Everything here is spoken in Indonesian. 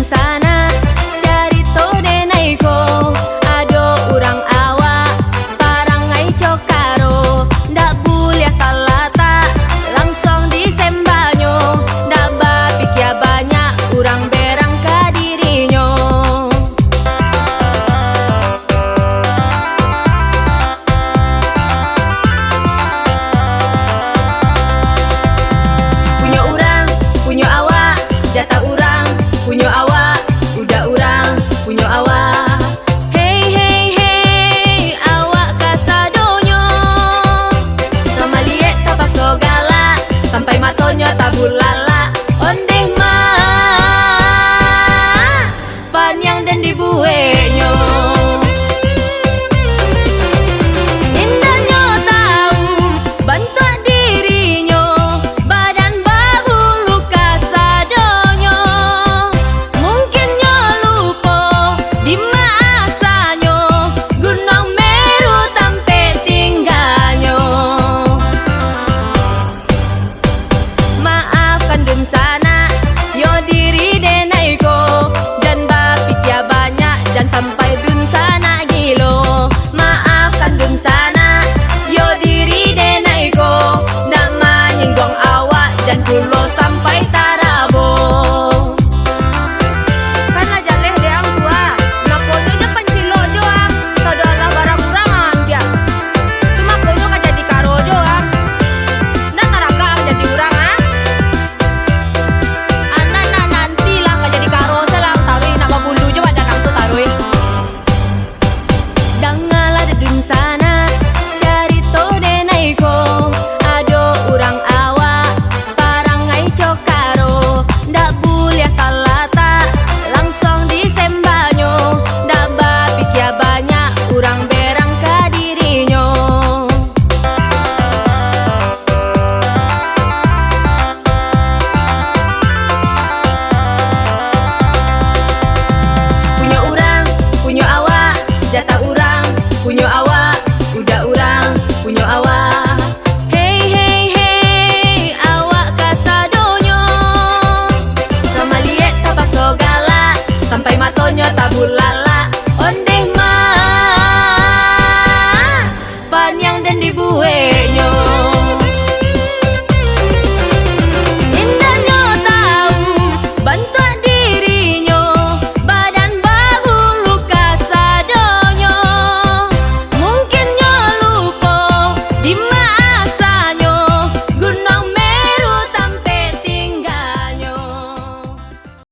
sana carito denaiko ado urang awak parangai cokaro ndak bulia talata langsung disembanyo ndak bapikia banyak urang berang kadirinyo. Punya urang punya awak jatah urang punya awak udah urang punya awak. Hey hey hey awak kasadonyo sama liek tapak sogala sampai matonyo tabur lala ondeh ma panjang dan dibuenyo. Indahnya tahu bantu dirinya badan babu luka sadonyo mungkinnya lupa di maasanyo gunung Meru tampe tinggalnya. Maafkan dun sana yo diri denaiko dan bapikia banyak dan sampai dun sana gilo. Maafkan dun sana yo diri denaiko ndak menyinggung awak dan kulo sampai tarabo. Karena jaleh deang tua naponya je pancilo joang saudara barang urang ambiang cuma kono ka jadi karo joang dan taraga jadi urang anak nanti lah ka jadi karo selang tarui nama bulu jo ada nang tu tarui. Dangala dedun sana carito denaiko ado urang awak parangai cokaro ndak bulia talata langsung disembanyo ndak bapikia banyak urang berang kadirinyo. Punya urang punya awak jatah urang punya awak udah urang punya awak. Hey hey hey awak kasadonyo sama liek tapak sogala sampai matonyo tabur lala